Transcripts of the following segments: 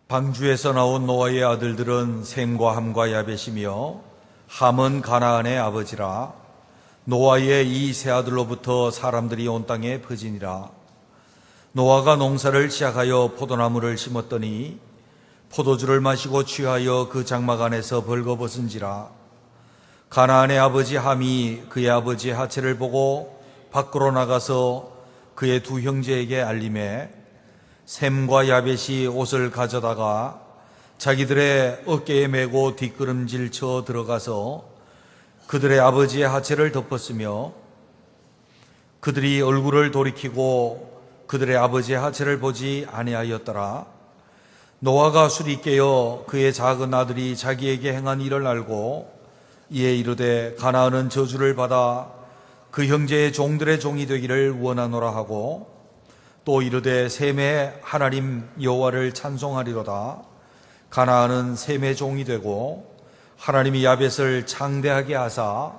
방주에서 나온 노아의 아들들은 셈과 함과 야벳이며 함은 가나안의 아버지라. 노아의 이 세 아들로부터 사람들이 온 땅에 퍼지니라. 노아가 농사를 시작하여 포도나무를 심었더니 포도주를 마시고 취하여 그 장막 안에서 벌거벗은지라. 가나안의 아버지 함이 그의 아버지의 하체를 보고 밖으로 나가서 그의 두 형제에게 알림해 셈과 야벳이 옷을 가져다가 자기들의 어깨에 메고 뒷걸음질 쳐 들어가서 그들의 아버지의 하체를 덮었으며 그들이 얼굴을 돌이키고 그들의 아버지의 하체를 보지 아니하였더라. 노아가 술이 깨어 그의 작은 아들이 자기에게 행한 일을 알고 이에 이르되 가나안은 저주를 받아 그 형제의 종들의 종이 되기를 원하노라 하고 또 이르되 셈의 하나님 여호와를 찬송하리로다. 가나안은 셈의 종이 되고 하나님이 야벳을 창대하게 하사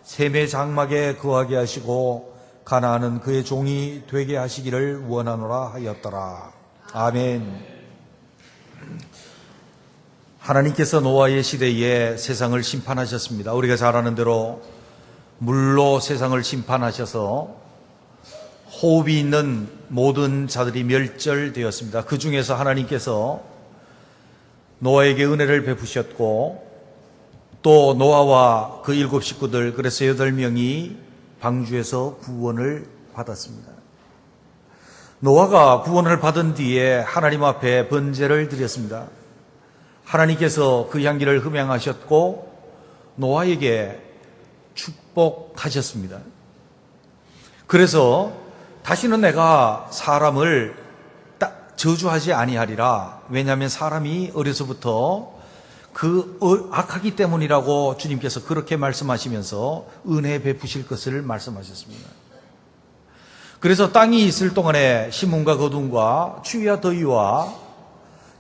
셈의 장막에 거하게 하시고 가나안은 그의 종이 되게 하시기를 원하노라 하였더라. 아멘. 하나님께서 노아의 시대에 세상을 심판하셨습니다. 우리가 잘 아는 대로 물로 세상을 심판하셔서 호흡이 있는 모든 자들이 멸절되었습니다. 그 중에서 하나님께서 노아에게 은혜를 베푸셨고 또 노아와 그 7 식구들, 그래서 8명이 방주에서 구원을 받았습니다. 노아가 구원을 받은 뒤에 하나님 앞에 번제를 드렸습니다. 하나님께서 그 향기를 흠양하셨고 노아에게 축복하셨습니다. 그래서 다시는 내가 사람을 저주하지 아니하리라. 왜냐하면 사람이 어려서부터 그 악하기 때문이라고 주님께서 그렇게 말씀하시면서 은혜 베푸실 것을 말씀하셨습니다. 그래서 땅이 있을 동안에 심음과 거둠과 추위와 더위와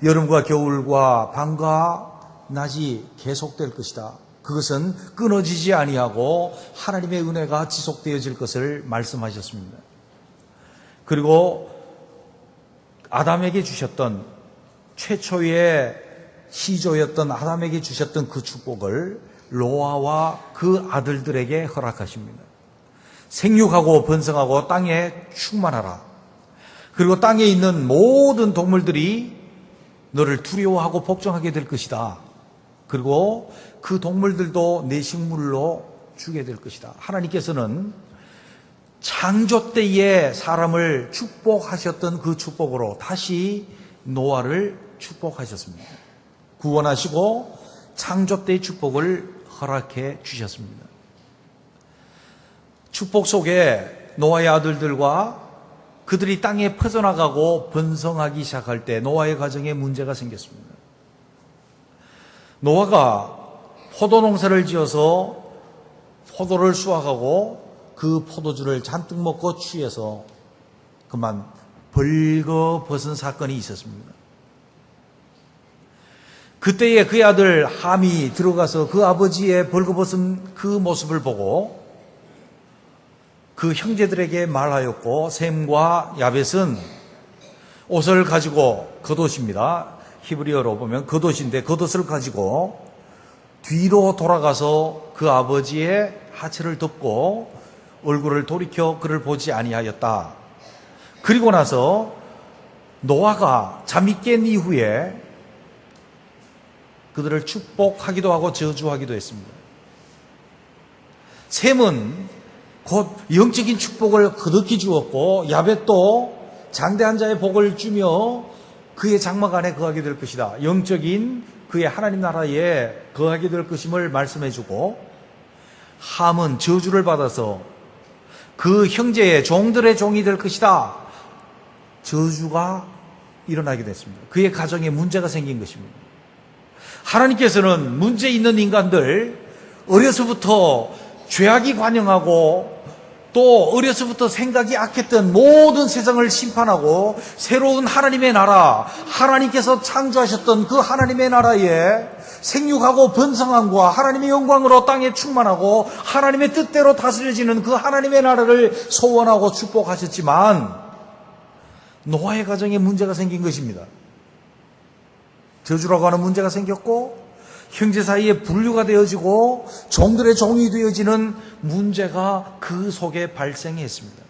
여름과 겨울과 밤과 낮이 계속될 것이다. 그것은 끊어지지 아니하고 하나님의 은혜가 지속되어질 것을 말씀하셨습니다. 그리고 아담에게 주셨던 최초의 시조였던 아담에게 주셨던 그 축복을 노아와 그 아들들에게 허락하십니다. 생육하고 번성하고 땅에 충만하라. 그리고 땅에 있는 모든 동물들이 너를 두려워하고 복종하게 될 것이다. 그리고 그 동물들도 내 식물로 주게 될 것이다. 하나님께서는 창조 때에 사람을 축복하셨던 그 축복으로 다시 노아를 축복하셨습니다. 구원하시고 창조 때의 축복을 허락해 주셨습니다. 축복 속에 노아의 아들들과 그들이 땅에 퍼져나가고 번성하기 시작할 때 노아의 가정에 문제가 생겼습니다. 노아가 포도 농사를 지어서 포도를 수확하고 그 포도주를 잔뜩 먹고 취해서 그만 벌거벗은 사건이 있었습니다. 그때에 그의 아들 함이 들어가서 그 아버지의 벌거벗은 그 모습을 보고 그 형제들에게 말하였고 셈과 야벳은 옷을 가지고 겉옷입니다. 히브리어로 보면 겉옷인데 겉옷을 가지고 뒤로 돌아가서 그 아버지의 하체를 덮고 얼굴을 돌이켜 그를 보지 아니하였다. 그리고 나서 노아가 잠이 깬 이후에 그들을 축복하기도 하고 저주하기도 했습니다. 셈은 곧 영적인 축복을 거듭히 주었고 야벳도 장대한 자의 복을 주며 그의 장막 안에 거하게 될 것이다. 영적인 그의 하나님 나라에 거하게 될 것임을 말씀해주고 함은 저주를 받아서 그 형제의 종들의 종이 될 것이다. 저주가 일어나게 됐습니다. 그의 가정에 문제가 생긴 것입니다. 하나님께서는 문제 있는 인간들 어려서부터 죄악이 관영하고 또 어려서부터 생각이 악했던 모든 세상을 심판하고 새로운 하나님의 나라, 하나님께서 창조하셨던 그 하나님의 나라에 생육하고 번성함과 하나님의 영광으로 땅에 충만하고 하나님의 뜻대로 다스려지는 그 하나님의 나라를 소원하고 축복하셨지만 노아의 가정에 문제가 생긴 것입니다. 저주라고 하는 문제가 생겼고 형제 사이에 분류가 되어지고 종들의 종이 되어지는 문제가 그 속에 발생했습니다.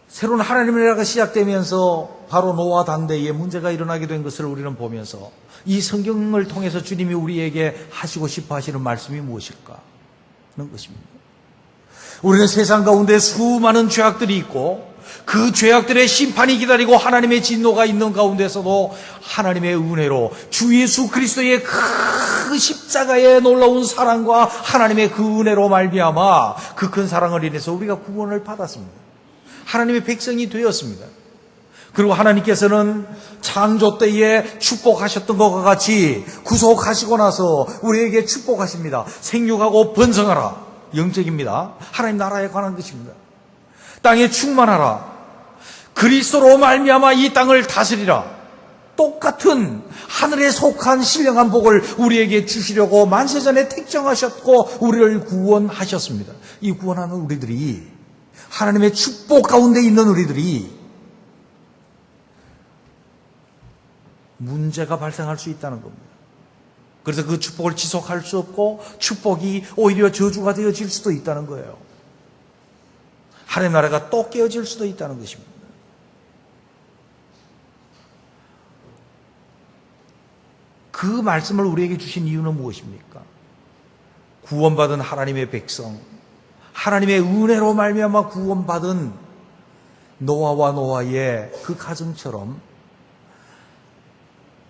새로운 하나님의 나라가 시작되면서 바로 노아 당대에 문제가 일어나게 된 것을 우리는 보면서 이 성경을 통해서 주님이 우리에게 하시고 싶어 하시는 말씀이 무엇일까 하는 것입니다. 우리는 세상 가운데 수많은 죄악들이 있고 그 죄악들의 심판이 기다리고 하나님의 진노가 있는 가운데서도 하나님의 은혜로 주 예수 그리스도의 그 십자가의 놀라운 사랑과 하나님의 그 은혜로 말미암아 그 큰 사랑을 인해서 우리가 구원을 받았습니다. 하나님의 백성이 되었습니다. 그리고 하나님께서는 창조 때에 축복하셨던 것과 같이 구속하시고 나서 우리에게 축복하십니다. 생육하고 번성하라. 영적입니다. 하나님 나라에 관한 것입니다. 땅에 충만하라. 그리스도로 말미암아 이 땅을 다스리라. 똑같은 하늘에 속한 신령한 복을 우리에게 주시려고 만세전에 택정하셨고 우리를 구원하셨습니다. 이 구원하는 우리들이 하나님의 축복 가운데 있는 우리들이 문제가 발생할 수 있다는 겁니다. 그래서 그 축복을 지속할 수 없고 축복이 오히려 저주가 되어질 수도 있다는 거예요. 하나님 나라가 또 깨어질 수도 있다는 것입니다. 그 말씀을 우리에게 주신 이유는 무엇입니까? 구원받은 하나님의 백성, 하나님의 은혜로 말미암아 구원받은 노아와 노아의 그 가정처럼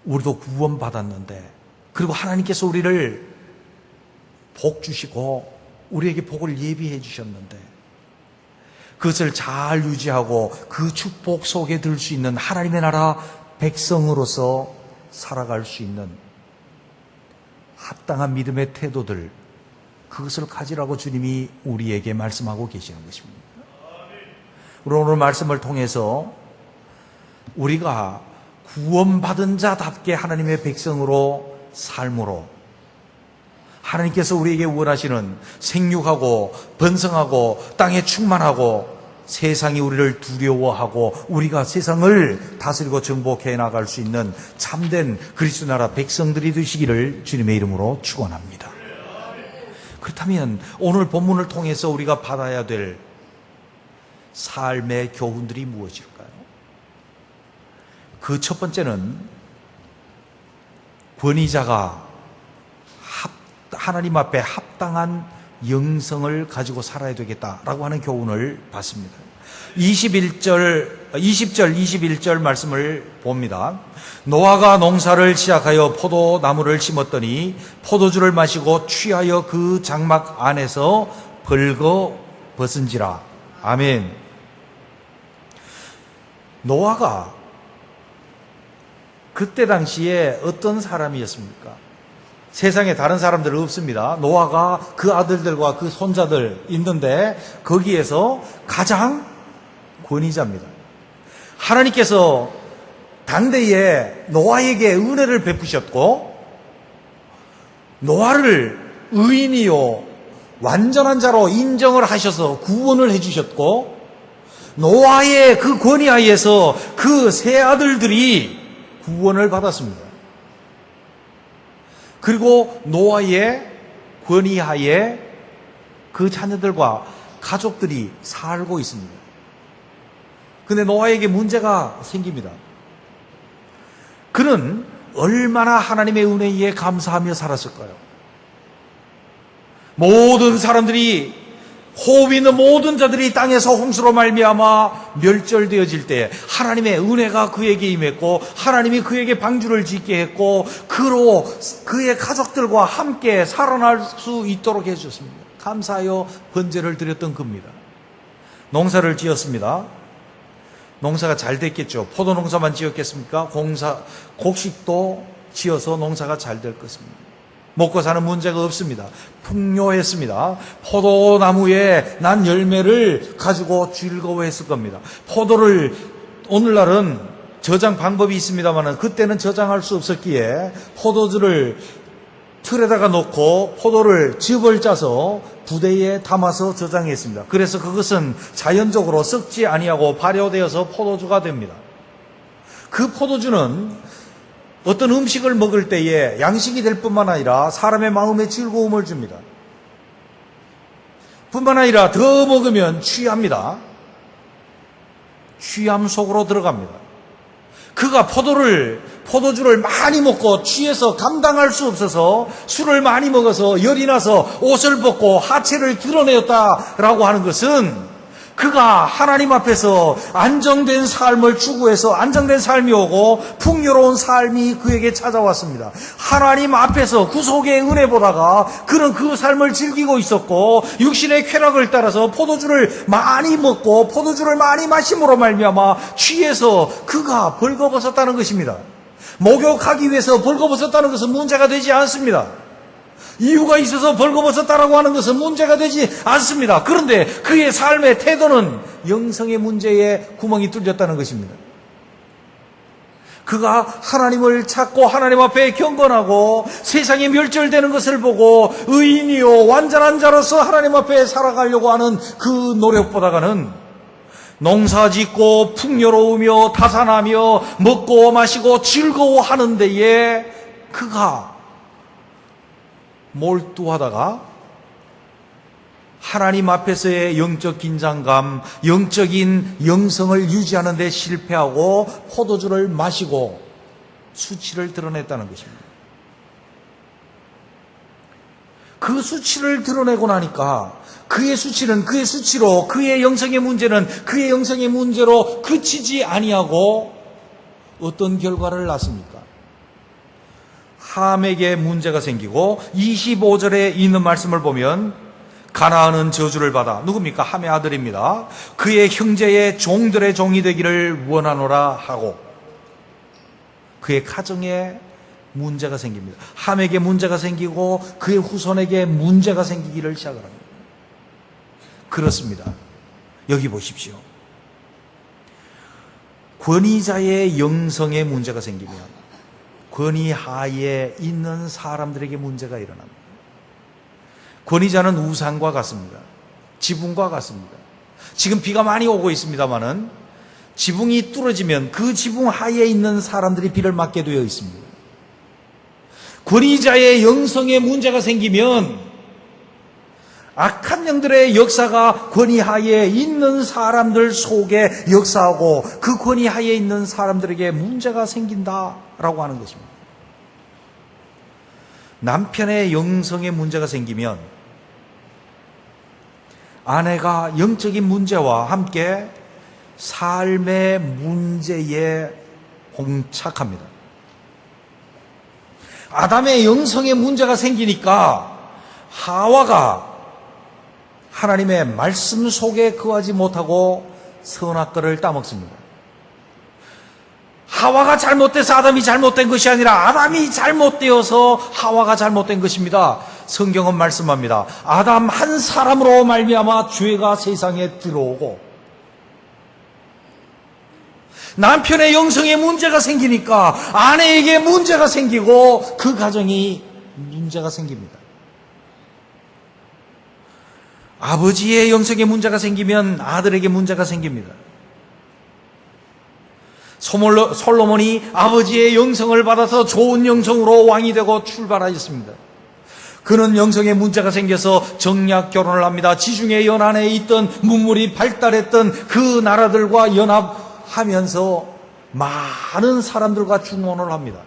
우리도 구원받았는데, 그리고 하나님께서 우리를 복 주시고 우리에게 복을 예비해 주셨는데 그것을 잘 유지하고 그 축복 속에 들 수 있는 하나님의 나라 백성으로서 살아갈 수 있는 합당한 믿음의 태도들, 그것을 가지라고 주님이 우리에게 말씀하고 계시는 것입니다. 우리 오늘 말씀을 통해서 우리가 구원받은 자답게 하나님의 백성으로 삶으로 하나님께서 우리에게 원하시는 생육하고 번성하고 땅에 충만하고 세상이 우리를 두려워하고 우리가 세상을 다스리고 정복해 나갈 수 있는 참된 그리스도 나라 백성들이 되시기를 주님의 이름으로 축원합니다. 그렇다면 오늘 본문을 통해서 우리가 받아야 될 삶의 교훈들이 무엇일까요? 그 첫 번째는 권위자가 하나님 앞에 합당한 영성을 가지고 살아야 되겠다라고 하는 교훈을 받습니다. 20절, 21절 말씀을 봅니다. 노아가 농사를 시작하여 포도나무를 심었더니 포도주를 마시고 취하여 그 장막 안에서 벌거 벗은지라. 아멘. 노아가 그때 당시에 어떤 사람이었습니까? 세상에 다른 사람들은 없습니다. 노아가 그 아들들과 그 손자들 있는데 거기에서 가장 권위자입니다. 하나님께서 당대에 노아에게 은혜를 베푸셨고 노아를 의인이요 완전한 자로 인정을 하셔서 구원을 해주셨고 노아의 그 권위하에서 그 세 아들들이 구원을 받았습니다. 그리고 노아의 권위하에 그 자녀들과 가족들이 살고 있습니다. 근데 노아에게 문제가 생깁니다. 그는 얼마나 하나님의 은혜에 감사하며 살았을까요? 모든 사람들이 호흡 있는 모든 자들이 땅에서 홍수로 말미암아 멸절되어질 때 하나님의 은혜가 그에게 임했고 하나님이 그에게 방주를 짓게 했고 그로 그의 가족들과 함께 살아날 수 있도록 해주셨습니다. 감사하여 번제를 드렸던 겁니다. 농사를 지었습니다. 농사가 잘 됐겠죠. 포도 농사만 지었겠습니까? 곡식도 지어서 농사가 잘 될 것입니다. 먹고 사는 문제가 없습니다. 풍요했습니다. 포도나무에 난 열매를 가지고 즐거워했을 겁니다. 포도를 오늘날은 저장 방법이 있습니다만 그때는 저장할 수 없었기에 포도주를 틀에다가 놓고 포도를 즙을 짜서 부대에 담아서 저장했습니다. 그래서 그것은 자연적으로 썩지 아니하고 발효되어서 포도주가 됩니다. 그 포도주는 어떤 음식을 먹을 때에 양식이 될 뿐만 아니라 사람의 마음에 즐거움을 줍니다. 뿐만 아니라 더 먹으면 취합니다. 취함 속으로 들어갑니다. 그가 포도주를 많이 먹고 취해서 감당할 수 없어서 술을 많이 먹어서 열이 나서 옷을 벗고 하체를 드러내었다라고 하는 것은 그가 하나님 앞에서 안정된 삶을 추구해서 안정된 삶이 오고 풍요로운 삶이 그에게 찾아왔습니다. 하나님 앞에서 구속의 은혜 보다가 그는 그 삶을 즐기고 있었고 육신의 쾌락을 따라서 포도주를 많이 먹고 포도주를 많이 마심으로 말미암아 취해서 그가 벌거벗었다는 것입니다. 목욕하기 위해서 벌거벗었다는 것은 문제가 되지 않습니다. 이유가 있어서 벌거벗었다라고 하는 것은 문제가 되지 않습니다. 그런데 그의 삶의 태도는 영성의 문제에 구멍이 뚫렸다는 것입니다. 그가 하나님을 찾고 하나님 앞에 경건하고 세상에 멸절되는 것을 보고 의인이요 완전한 자로서 하나님 앞에 살아가려고 하는 그 노력보다는 농사짓고 풍요로우며 다산하며 먹고 마시고 즐거워하는 데에 그가 몰두하다가 하나님 앞에서의 영적 긴장감, 영적인 영성을 유지하는 데 실패하고 포도주를 마시고 수치를 드러냈다는 것입니다. 그 수치를 드러내고 나니까 그의 수치는 그의 수치로, 그의 영성의 문제는 그의 영성의 문제로 그치지 아니하고 어떤 결과를 낳습니까? 함에게 문제가 생기고 25절에 있는 말씀을 보면 가나안은 저주를 받아 누굽니까? 함의 아들입니다. 그의 형제의 종들의 종이 되기를 원하노라 하고 그의 가정에 문제가 생깁니다. 함에게 문제가 생기고 그의 후손에게 문제가 생기기를 시작합니다. 그렇습니다. 여기 보십시오. 권위자의 영성에 문제가 생기면 권위하에 있는 사람들에게 문제가 일어납니다. 권위자는 우상과 같습니다. 지붕과 같습니다. 지금 비가 많이 오고 있습니다마는 지붕이 뚫어지면 그 지붕 하에 있는 사람들이 비를 맞게 되어 있습니다. 권위자의 영성에 문제가 생기면 악한 영들의 역사가 권위하에 있는 사람들 속에 역사하고 그 권위하에 있는 사람들에게 문제가 생긴다라고 하는 것입니다. 남편의 영성에 문제가 생기면 아내가 영적인 문제와 함께 삶의 문제에 봉착합니다. 아담의 영성에 문제가 생기니까 하와가 하나님의 말씀 속에 거하지 못하고 선악과를 따먹습니다. 하와가 잘못돼서 아담이 잘못된 것이 아니라 아담이 잘못되어서 하와가 잘못된 것입니다. 성경은 말씀합니다. 아담 한 사람으로 말미암아 죄가 세상에 들어오고 남편의 영성에 문제가 생기니까 아내에게 문제가 생기고 그 가정이 문제가 생깁니다. 아버지의 영성에 문제가 생기면 아들에게 문제가 생깁니다. 솔로몬이 아버지의 영성을 받아서 좋은 영성으로 왕이 되고 출발하였습니다. 그는 영성에 문제가 생겨서 정략 결혼을 합니다. 지중해 연안에 있던 문물이 발달했던 그 나라들과 연합하면서 많은 사람들과 중혼을 합니다.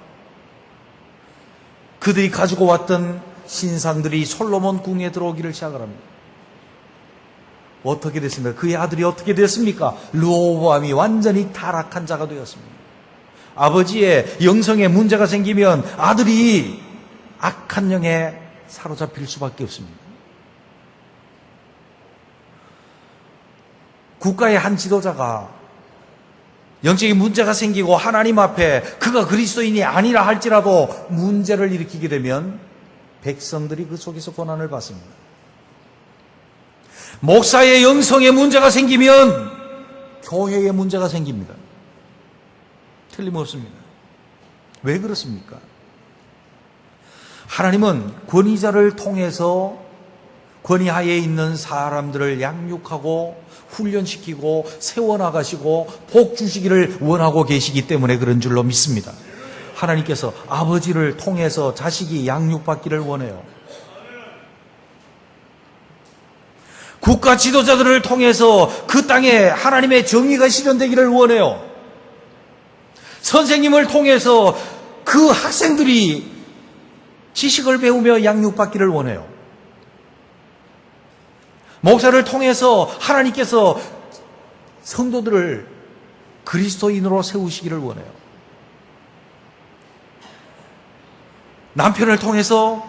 그들이 가지고 왔던 신상들이 솔로몬 궁에 들어오기를 시작을 합니다. 어떻게 됐습니까? 그의 아들이 어떻게 됐습니까? 르호보암이 완전히 타락한 자가 되었습니다. 아버지의 영성에 문제가 생기면 아들이 악한 영에 사로잡힐 수밖에 없습니다. 국가의 한 지도자가 영적인 문제가 생기고 하나님 앞에 그가 그리스도인이 아니라 할지라도 문제를 일으키게 되면 백성들이 그 속에서 고난을 받습니다. 목사의 영성에 문제가 생기면 교회에 문제가 생깁니다. 틀림없습니다. 왜 그렇습니까? 하나님은 권위자를 통해서 권위하에 있는 사람들을 양육하고 훈련시키고 세워나가시고 복 주시기를 원하고 계시기 때문에 그런 줄로 믿습니다. 하나님께서 아버지를 통해서 자식이 양육받기를 원해요. 국가 지도자들을 통해서 그 땅에 하나님의 정의가 실현되기를 원해요. 선생님을 통해서 그 학생들이 지식을 배우며 양육받기를 원해요. 목사를 통해서 하나님께서 성도들을 그리스도인으로 세우시기를 원해요. 남편을 통해서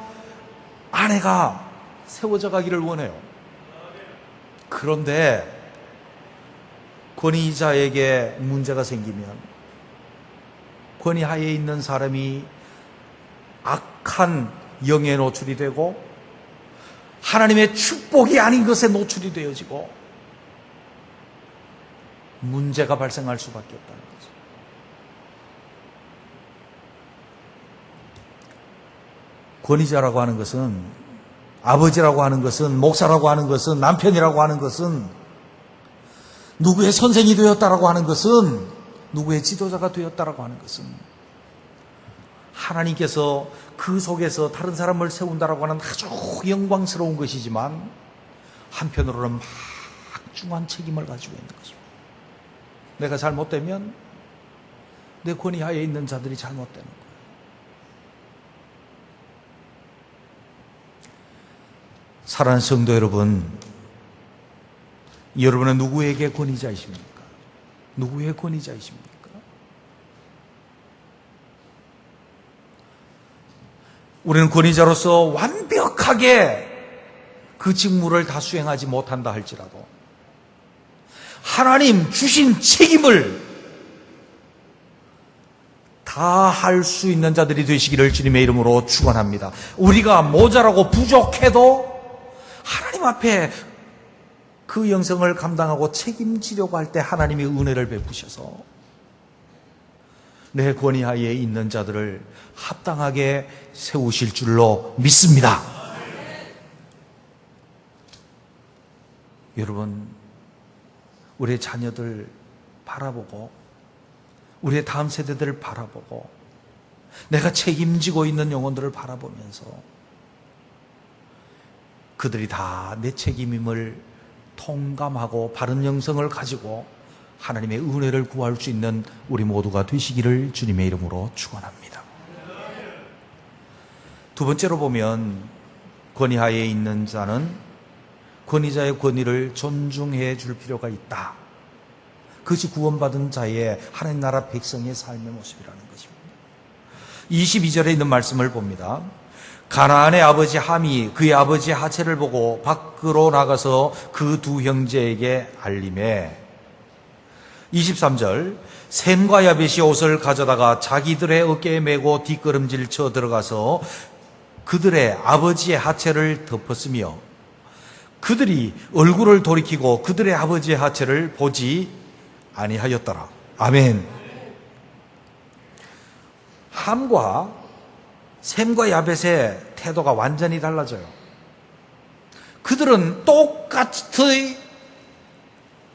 아내가 세워져 가기를 원해요. 그런데 권위자에게 문제가 생기면 권위하에 있는 사람이 악한 영에 노출이 되고 하나님의 축복이 아닌 것에 노출이 되어지고 문제가 발생할 수밖에 없다는 거죠. 권위자라고 하는 것은, 아버지라고 하는 것은, 목사라고 하는 것은, 남편이라고 하는 것은, 누구의 선생이 되었다라고 하는 것은, 누구의 지도자가 되었다라고 하는 것은 하나님께서 그 속에서 다른 사람을 세운다라고 하는 아주 영광스러운 것이지만 한편으로는 막중한 책임을 가지고 있는 것입니다. 내가 잘못되면 내 권위하에 있는 자들이 잘못되는 거예요. 사랑하는 성도 여러분, 여러분은 누구에게 권위자이십니까? 누구의 권위자이십니까? 우리는 권위자로서 완벽하게 그 직무를 다 수행하지 못한다 할지라도 하나님 주신 책임을 다 할 수 있는 자들이 되시기를 주님의 이름으로 축원합니다. 우리가 모자라고 부족해도 하나님 앞에 그 영성을 감당하고 책임지려고 할 때 하나님이 은혜를 베푸셔서 내 권위하에 있는 자들을 합당하게 세우실 줄로 믿습니다. 여러분, 우리의 자녀들 바라보고 우리의 다음 세대들을 바라보고 내가 책임지고 있는 영혼들을 바라보면서 그들이 다 내 책임임을 통감하고 바른 영성을 가지고 하나님의 은혜를 구할 수 있는 우리 모두가 되시기를 주님의 이름으로 축원합니다. 두 번째로 보면 권위하에 있는 자는 권위자의 권위를 존중해 줄 필요가 있다. 그것이 구원받은 자의 하나님 나라 백성의 삶의 모습이라는 것입니다. 22절에 있는 말씀을 봅니다. 가나안의 아버지 함이 그의 아버지의 하체를 보고 밖으로 나가서 그 두 형제에게 알림해 23절 셈과 야벳이 옷을 가져다가 자기들의 어깨에 메고 뒷걸음질 쳐 들어가서 그들의 아버지의 하체를 덮었으며 그들이 얼굴을 돌이키고 그들의 아버지의 하체를 보지 아니하였더라. 아멘. 함과 셈과 야벳의 태도가 완전히 달라져요. 그들은 똑같이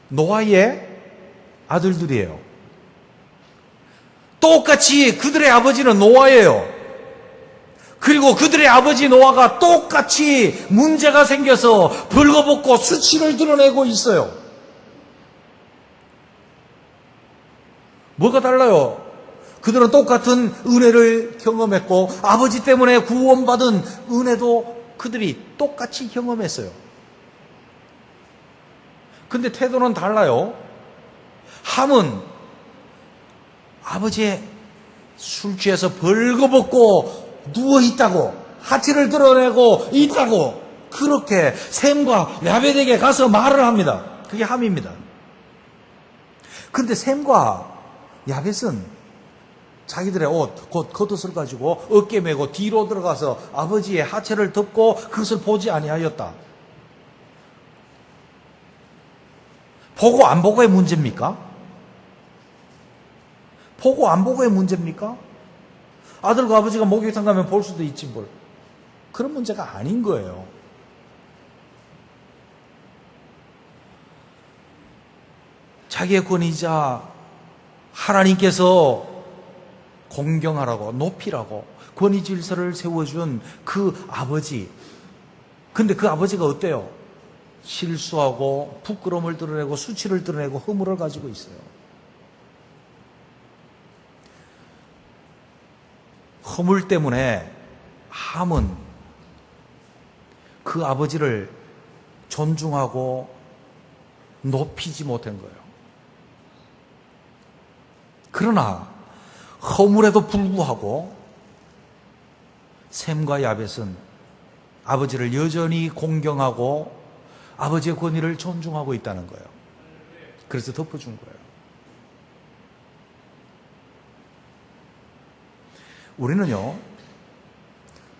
노아의 아들들이에요. 똑같이 그들의 아버지는 노아예요. 그리고 그들의 아버지 노아가 똑같이 문제가 생겨서 벌거벗고 수치를 드러내고 있어요. 뭐가 달라요? 그들은 똑같은 은혜를 경험했고 아버지 때문에 구원받은 은혜도 그들이 똑같이 경험했어요. 근데 태도는 달라요. 함은 아버지의 술 취해서 벌거벗고 누워있다고 하체를 드러내고 있다고 그렇게 셈과 야벳에게 가서 말을 합니다. 그게 함입니다. 그런데 셈과 야벳은 자기들의 옷, 곧 겉옷을 가지고 어깨 메고 뒤로 들어가서 아버지의 하체를 덮고 그것을 보지 아니하였다. 보고 안 보고의 문제입니까? 보고 안 보고의 문제입니까? 아들과 아버지가 목욕탕 가면 볼 수도 있지 뭘. 그런 문제가 아닌 거예요. 자기의 권위자 하나님께서 공경하라고, 높이라고 권위 질서를 세워준 그 아버지. 근데 그 아버지가 어때요? 실수하고 부끄러움을 드러내고 수치를 드러내고 허물을 가지고 있어요. 허물 때문에 함은 그 아버지를 존중하고 높이지 못한 거예요. 그러나 허물에도 불구하고 셈과 야벳은 아버지를 여전히 공경하고 아버지의 권위를 존중하고 있다는 거예요. 그래서 덮어준 거예요. 우리는요,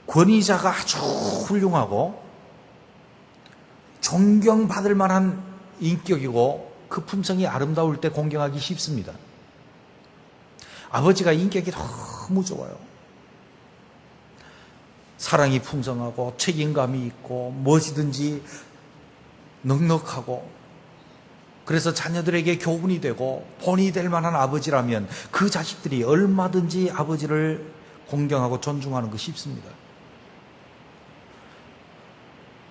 권위자가 아주 훌륭하고 존경받을 만한 인격이고 그 품성이 아름다울 때 공경하기 쉽습니다. 아버지가 인격이 너무 좋아요. 사랑이 풍성하고 책임감이 있고 무엇이든지 넉넉하고, 그래서 자녀들에게 교훈이 되고 본이 될 만한 아버지라면 그 자식들이 얼마든지 아버지를 공경하고 존중하는 것이 쉽습니다.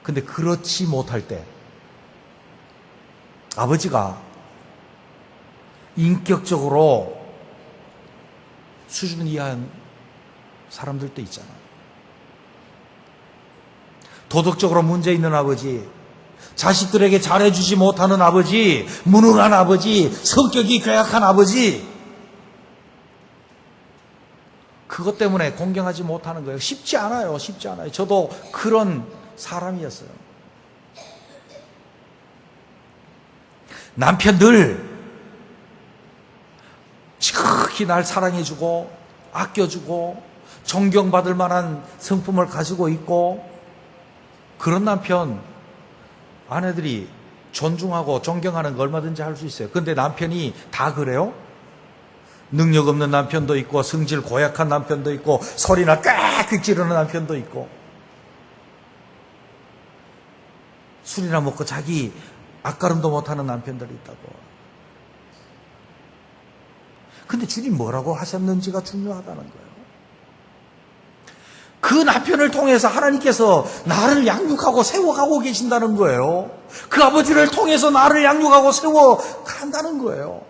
근데 그렇지 못할 때 아버지가 인격적으로 수준 이하한 사람들도 있잖아요. 도덕적으로 문제 있는 아버지, 자식들에게 잘해주지 못하는 아버지, 무능한 아버지, 성격이 괴악한 아버지, 그것 때문에 공경하지 못하는 거예요. 쉽지 않아요. 쉽지 않아요. 저도 그런 사람이었어요. 남편 늘 지극히 날 사랑해주고 아껴주고 존경받을 만한 성품을 가지고 있고, 그런 남편 아내들이 존중하고 존경하는 거 얼마든지 할 수 있어요. 그런데 남편이 다 그래요? 능력 없는 남편도 있고 성질 고약한 남편도 있고 소리나 꽥꽥 지르는 남편도 있고, 술이나 먹고 자기 앞가름도 못하는 남편들이 있다고. 근데 주님 뭐라고 하셨는지가 중요하다는 거예요. 그 남편을 통해서 하나님께서 나를 양육하고 세워가고 계신다는 거예요. 그 아버지를 통해서 나를 양육하고 세워간다는 거예요.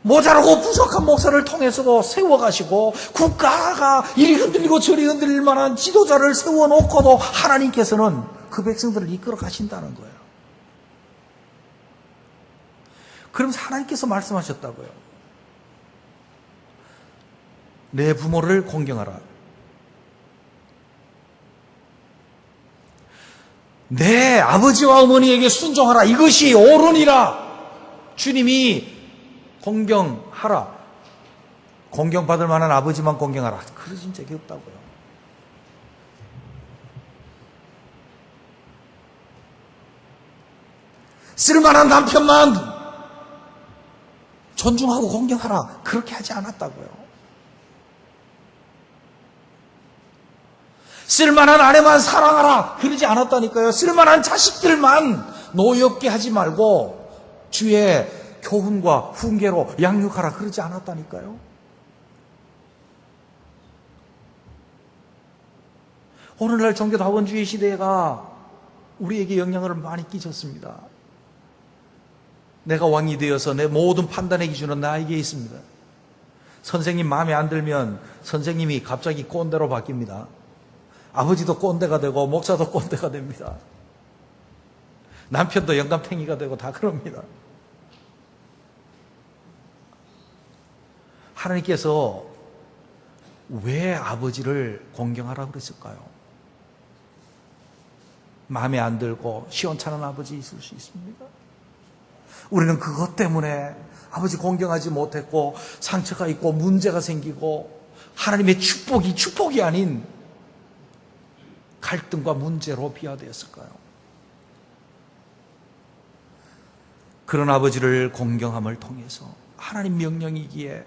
모자라고 부족한 목사를 통해서 세워가시고, 국가가 이리 흔들리고 저리 흔들릴 만한 지도자를 세워놓고도 하나님께서는 그 백성들을 이끌어 가신다는 거예요. 그럼 하나님께서 말씀하셨다고요. 내 부모를 공경하라. 내 아버지와 어머니에게 순종하라. 이것이 옳으니라. 주님이 공경하라. 공경받을 만한 아버지만 공경하라. 그러신 적이 없다고요. 쓸만한 남편만 존중하고 공경하라. 그렇게 하지 않았다고요. 쓸만한 아내만 사랑하라. 그러지 않았다니까요. 쓸만한 자식들만 노엽게 하지 말고 주의 교훈과 훈계로 양육하라. 그러지 않았다니까요. 오늘날 종교다원주의 시대가 우리에게 영향을 많이 끼쳤습니다. 내가 왕이 되어서 내 모든 판단의 기준은 나에게 있습니다. 선생님 마음에 안 들면 선생님이 갑자기 꼰대로 바뀝니다. 아버지도 꼰대가 되고 목사도 꼰대가 됩니다. 남편도 영감탱이가 되고 다 그럽니다. 하나님께서 왜 아버지를 공경하라고 그랬을까요? 마음에 안 들고 시원찮은 아버지 있을 수 있습니다. 우리는 그것 때문에 아버지 공경하지 못했고 상처가 있고 문제가 생기고 하나님의 축복이 아닌 갈등과 문제로 비화되었을까요? 그런 아버지를 공경함을 통해서 하나님 명령이기에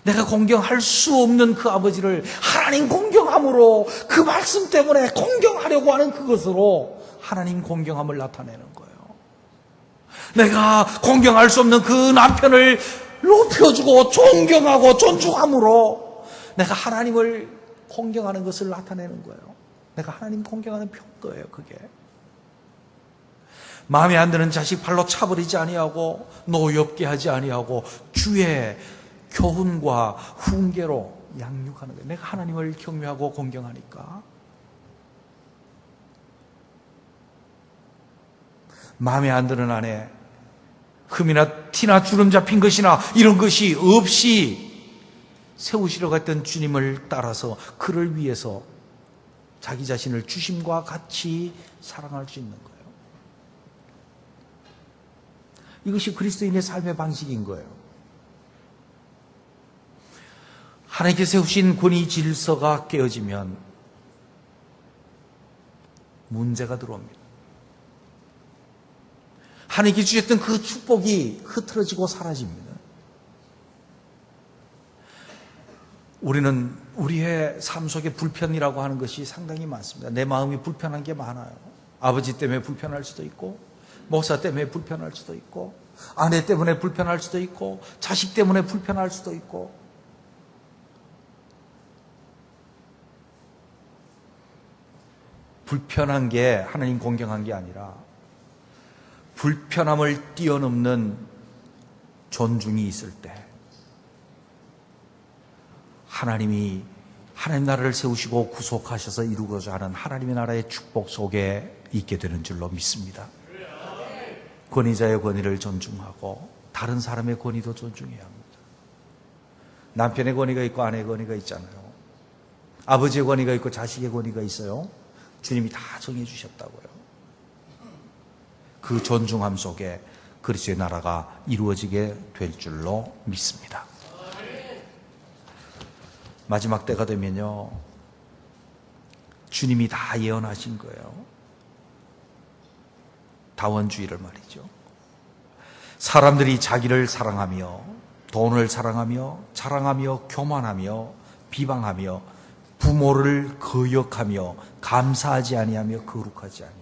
내가 공경할 수 없는 그 아버지를 하나님 공경함으로, 그 말씀 때문에 공경하려고 하는 그것으로 하나님 공경함을 나타내는 거예요. 내가 공경할 수 없는 그 남편을 높여주고 존경하고 존중함으로 내가 하나님을 공경하는 것을 나타내는 거예요. 내가 하나님 공경하는 표거예요, 그게. 마음에 안 드는 자식 발로 차버리지 아니하고 노엽게 하지 아니하고 주의 교훈과 훈계로 양육하는 거예요. 내가 하나님을 경외하고 공경하니까. 마음에 안 드는 아내, 흠이나 티나 주름 잡힌 것이나 이런 것이 없이 세우시려고 했던 주님을 따라서 그를 위해서 자기 자신을 주심과 같이 사랑할 수 있는 거예요. 이것이 그리스도인의 삶의 방식인 거예요. 하나님께 세우신 권위 질서가 깨어지면 문제가 들어옵니다. 하나님께 주셨던 그 축복이 흐트러지고 사라집니다. 우리는 우리의 삶 속에 불편이라고 하는 것이 상당히 많습니다. 내 마음이 불편한 게 많아요. 아버지 때문에 불편할 수도 있고, 목사 때문에 불편할 수도 있고, 아내 때문에 불편할 수도 있고, 자식 때문에 불편할 수도 있고. 불편한 게 하나님 공경한 게 아니라 불편함을 뛰어넘는 존중이 있을 때 하나님 나라를 세우시고 구속하셔서 이루고자 하는 하나님의 나라의 축복 속에 있게 되는 줄로 믿습니다. 권위자의 권위를 존중하고 다른 사람의 권위도 존중해야 합니다. 남편의 권위가 있고 아내의 권위가 있잖아요. 아버지의 권위가 있고 자식의 권위가 있어요. 주님이 다 정해 주셨다고요. 그 존중함 속에 그리스도의 나라가 이루어지게 될 줄로 믿습니다. 마지막 때가 되면요, 주님이 다 예언하신 거예요. 다원주의를 말이죠. 사람들이 자기를 사랑하며 돈을 사랑하며 자랑하며 교만하며 비방하며 부모를 거역하며 감사하지 아니하며 거룩하지 아니하며,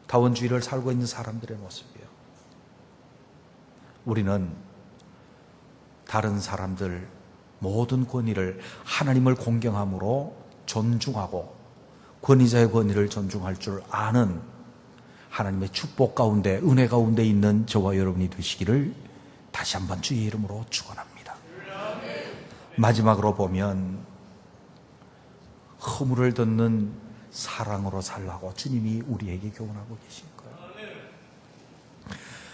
다원주의를 살고 있는 사람들의 모습이에요. 우리는 다른 사람들 모든 권위를 하나님을 공경함으로 존중하고 권위자의 권위를 존중할 줄 아는 하나님의 축복 가운데, 은혜 가운데 있는 저와 여러분이 되시기를 다시 한번 주의 이름으로 축원합니다. 마지막으로 보면 허물을 덮는 사랑으로 살라고 주님이 우리에게 교훈하고 계신 거예요.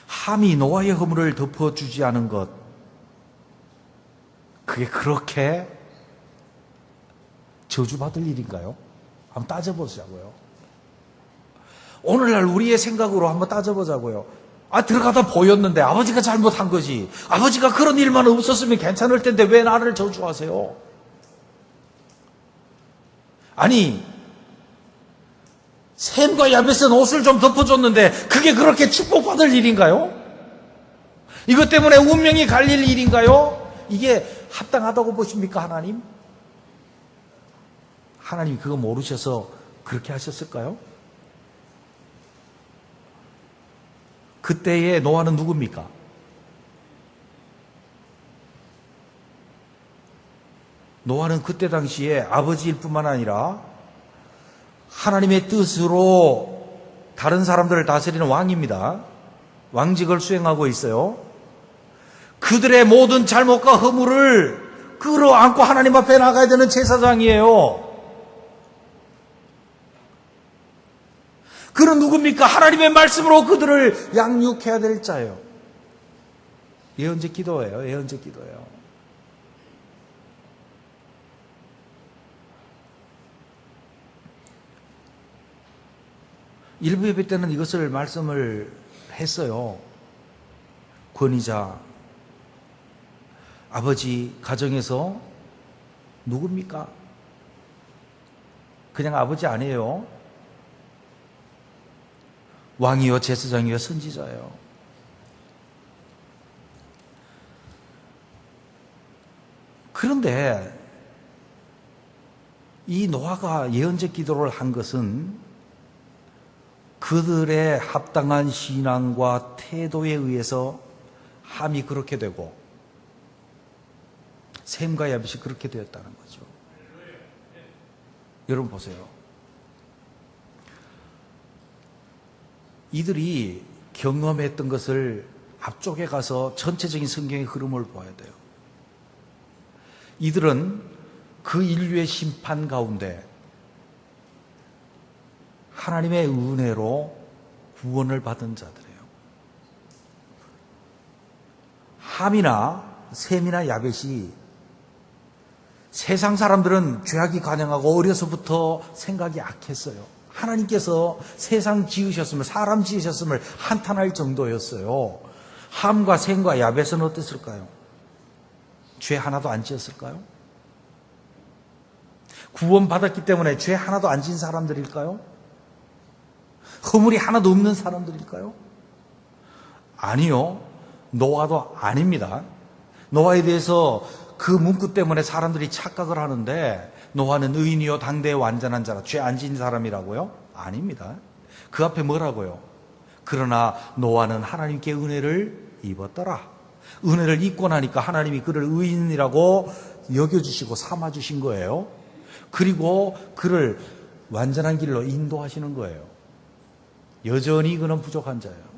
함이 노아의 허물을 덮어주지 않은 것, 그게 그렇게 저주받을 일인가요? 한번 따져보자고요. 오늘날 우리의 생각으로 한번 따져보자고요. 들어가다 보였는데 아버지가 잘못한 거지. 아버지가 그런 일만 없었으면 괜찮을 텐데 왜 나를 저주하세요? 아니, 샘과 야벳은 옷을 좀 덮어줬는데 그게 그렇게 축복받을 일인가요? 이것 때문에 운명이 갈릴 일인가요? 이게 합당하다고 보십니까, 하나님? 하나님이 그거 모르셔서 그렇게 하셨을까요? 그때의 노아는 누굽니까? 노아는 그때 당시에 아버지일 뿐만 아니라 하나님의 뜻으로 다른 사람들을 다스리는 왕입니다. 왕직을 수행하고 있어요. 그들의 모든 잘못과 허물을 끌어안고 하나님 앞에 나가야 되는 제사장이에요. 그는 누굽니까? 하나님의 말씀으로 그들을 양육해야 될 자예요. 예언적 기도예요. 예언적 기도예요. 일부 예배 때는 이것을 말씀을 했어요. 권위자, 아버지 가정에서 누굽니까? 그냥 아버지 아니에요. 왕이요, 제사장이요, 선지자예요. 그런데 이 노아가 예언적 기도를 한 것은 그들의 합당한 신앙과 태도에 의해서 함이 그렇게 되고 셈과 야벳이 그렇게 되었다는 거죠. 여러분 보세요. 이들이 경험했던 것을 앞쪽에 가서 전체적인 성경의 흐름을 보아야 돼요. 이들은 그 인류의 심판 가운데 하나님의 은혜로 구원을 받은 자들이에요. 함이나 셈이나 야벳이 세상 사람들은 죄악이 관영하고 어려서부터 생각이 악했어요. 하나님께서 세상 지으셨음을, 사람 지으셨음을 한탄할 정도였어요. 함과 셈과 야벳은 어땠을까요? 죄 하나도 안 지었을까요? 구원받았기 때문에 죄 하나도 안 지은 사람들일까요? 허물이 하나도 없는 사람들일까요? 아니요. 노아도 아닙니다. 노아에 대해서 그 문구 때문에 사람들이 착각을 하는데 노아는 의인이요 당대의 완전한 자라, 죄 안 지은 사람이라고요? 아닙니다. 그 앞에 뭐라고요? 그러나 노아는 하나님께 은혜를 입었더라. 은혜를 입고 나니까 하나님이 그를 의인이라고 여겨주시고 삼아주신 거예요. 그리고 그를 완전한 길로 인도하시는 거예요. 여전히 그는 부족한 자예요.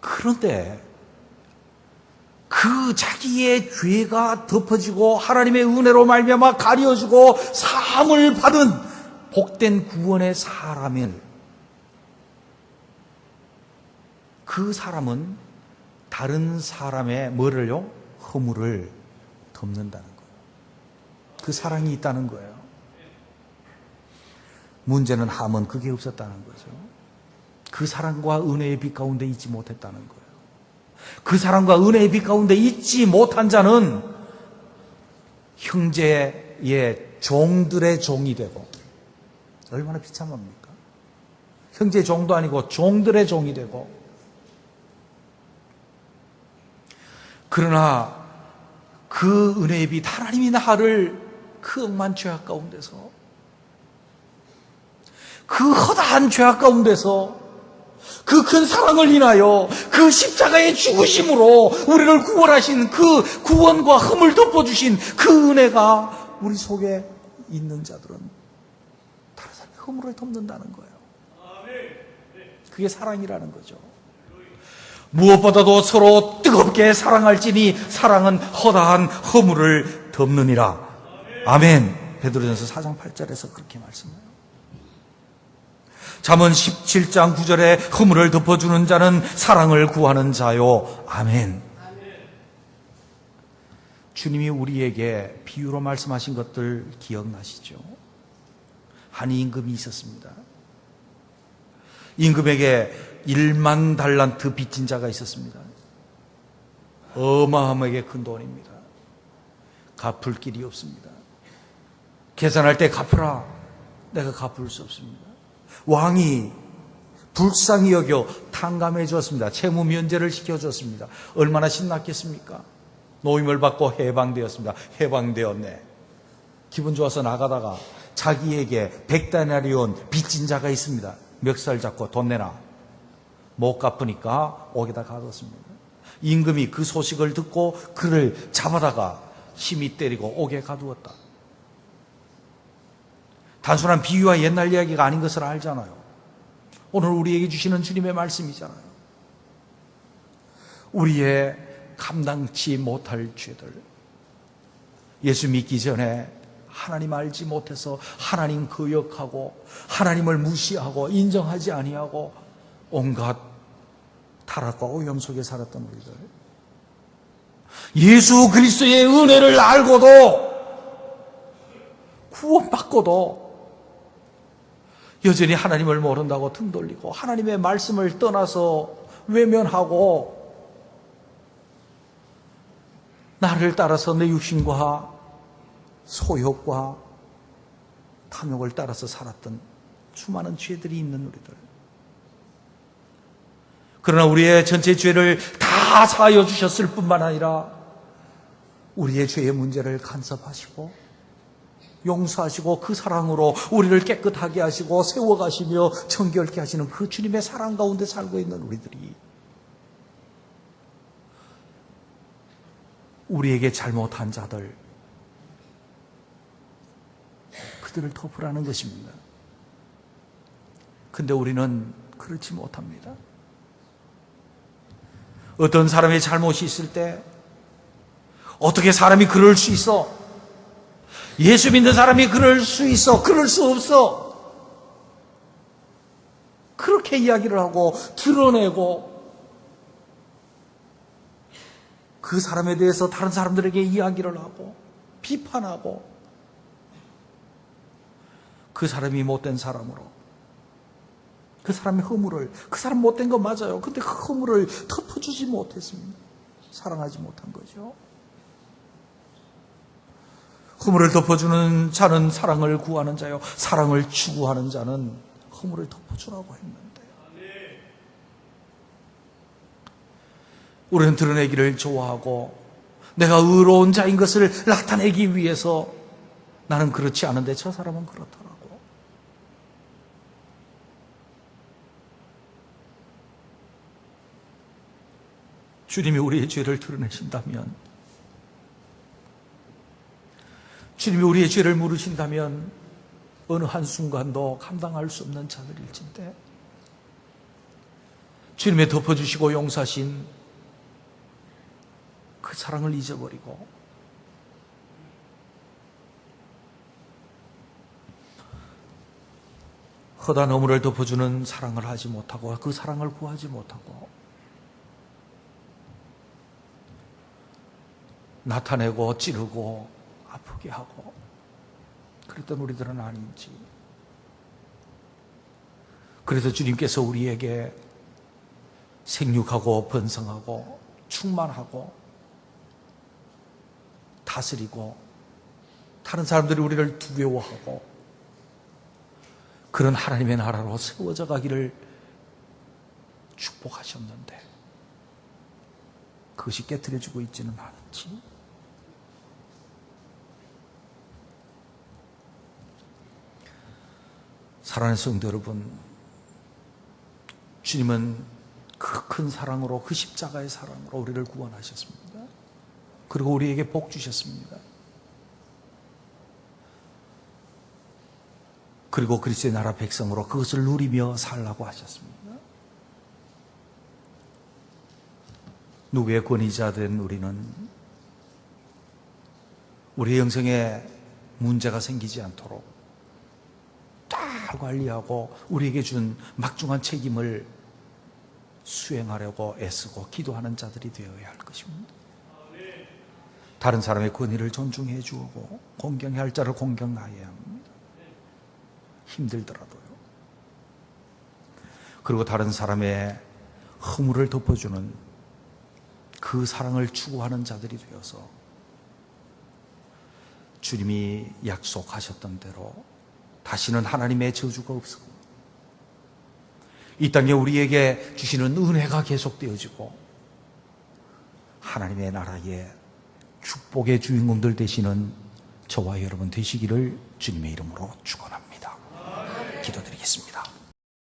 그런데 그 자기의 죄가 덮어지고 하나님의 은혜로 말미암아 가려주고 사함을 받은 복된 구원의 사람은, 그 사람은 다른 사람의 뭐를요? 허물을 덮는다는 거예요. 그 사랑이 있다는 거예요. 문제는 함은 그게 없었다는 거죠. 그 사랑과 은혜의 빛 가운데 있지 못했다는 거예요. 그 사랑과 은혜의 빛 가운데 있지 못한 자는 형제의 종들의 종이 되고, 얼마나 비참합니까? 형제의 종도 아니고 종들의 종이 되고, 그러나 그 은혜의 빛 하나님이 나를 그 억만 죄악 가운데서, 그 허다한 죄악 가운데서 그 큰 사랑을 인하여 그 십자가의 죽으심으로 우리를 구원하신 그 구원과 흠을 덮어주신 그 은혜가 우리 속에 있는 자들은 다른 사람의 허물을 덮는다는 거예요. 그게 사랑이라는 거죠. 무엇보다도 서로 뜨겁게 사랑할지니 사랑은 허다한 허물을 덮느니라. 아멘. 베드로전서 4장 8절에서 그렇게 말씀해요. 잠언 17장 9절에 허물을 덮어주는 자는 사랑을 구하는 자요. 아멘. 주님이 우리에게 비유로 말씀하신 것들 기억나시죠? 한 임금이 있었습니다. 임금에게 1만 달란트 빚진 자가 있었습니다. 어마어마하게 큰 돈입니다. 갚을 길이 없습니다. 계산할 때 갚으라. 내가 갚을 수 없습니다. 왕이 불쌍히 여겨 탕감해 주었습니다. 채무 면제를 시켜줬습니다. 얼마나 신났겠습니까? 노임을 받고 해방되었습니다. 해방되었네. 기분 좋아서 나가다가 자기에게 100데나리온 빚진 자가 있습니다. 멱살 잡고 돈 내놔. 못 갚으니까 옥에다 가뒀습니다. 임금이 그 소식을 듣고 그를 잡아다가 심히 때리고 옥에 가두었다. 단순한 비유와 옛날 이야기가 아닌 것을 알잖아요. 오늘 우리에게 주시는 주님의 말씀이잖아요. 우리의 감당치 못할 죄들, 예수 믿기 전에 하나님 알지 못해서 하나님 거역하고 하나님을 무시하고 인정하지 아니하고 온갖 타락과 오염 속에 살았던 우리들, 예수 그리스도의 은혜를 알고도 구원받고도 여전히 하나님을 모른다고 등 돌리고 하나님의 말씀을 떠나서 외면하고 나를 따라서 내 육신과 소욕과 탐욕을 따라서 살았던 수많은 죄들이 있는 우리들. 그러나 우리의 전체 죄를 다 사하여 주셨을 뿐만 아니라 우리의 죄의 문제를 간섭하시고 용서하시고 그 사랑으로 우리를 깨끗하게 하시고 세워가시며 정결케 하시는 그 주님의 사랑 가운데 살고 있는 우리에게 잘못한 자들, 그들을 덮으라는 것입니다. 근데 우리는 그렇지 못합니다. 어떤 사람의 잘못이 있을 때 어떻게 사람이 그럴 수 있어? 예수 믿는 사람이 그럴 수 있어? 그럴 수 없어? 그렇게 이야기를 하고 드러내고 그 사람에 대해서 다른 사람들에게 이야기를 하고 비판하고 그 사람이 못된 사람으로 그 사람의 허물을, 그 사람 못된 거 맞아요. 근데 그 허물을 덮어주지 못했습니다. 사랑하지 못한 거죠. 허물을 덮어주는 자는 사랑을 구하는 자요, 사랑을 추구하는 자는 허물을 덮어주라고 했는데 우리는 드러내기를 좋아하고 내가 의로운 자인 것을 나타내기 위해서 나는 그렇지 않은데 저 사람은 그렇더라고. 주님이 우리의 죄를 드러내신다면, 주님이 우리의 죄를 물으신다면 어느 한순간도 감당할 수 없는 자들일진데 주님의 덮어주시고 용서하신 그 사랑을 잊어버리고 허다한 허물을 덮어주는 사랑을 하지 못하고 그 사랑을 구하지 못하고 나타내고 찌르고 아프게 하고 그랬던 우리들은 아닌지. 그래서 주님께서 우리에게 생육하고 번성하고 충만하고 다스리고 다른 사람들이 우리를 두려워하고 그런 하나님의 나라로 세워져 가기를 축복하셨는데 그것이 깨트려지고 있지는 않은지. 사랑하는 성도 여러분, 주님은 그 큰 사랑으로, 그 십자가의 사랑으로 우리를 구원하셨습니다. 그리고 우리에게 복 주셨습니다. 그리고 그리스도의 나라 백성으로 그것을 누리며 살라고 하셨습니다. 누구의 권위자 된 우리는 우리의 영성에 문제가 생기지 않도록 잘 관리하고 우리에게 준 막중한 책임을 수행하려고 애쓰고 기도하는 자들이 되어야 할 것입니다. 다른 사람의 권위를 존중해 주고 공경해야 할 자를 공경하여야 합니다. 힘들더라도요. 그리고 다른 사람의 허물을 덮어주는 그 사랑을 추구하는 자들이 되어서 주님이 약속하셨던 대로 다시는 하나님의 저주가 없고 이 땅에 우리에게 주시는 은혜가 계속되어지고 하나님의 나라의 축복의 주인공들 되시는 저와 여러분 되시기를 주님의 이름으로 축원합니다. 기도드리겠습니다.